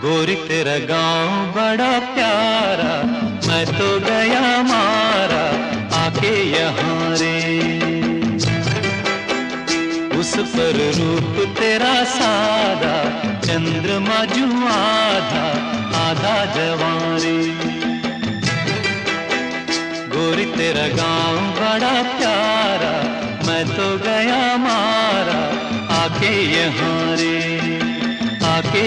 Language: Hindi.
गोरी तेरा गांव बड़ा प्यारा, मैं तो गया मारा आके यहाँ रे। उस पर रूप तेरा सादा, चंद्रमा जू आधा आधा जवां रे। गोरी तेरा गांव बड़ा प्यारा, मैं तो गया मारा आके यहाँ रे, आके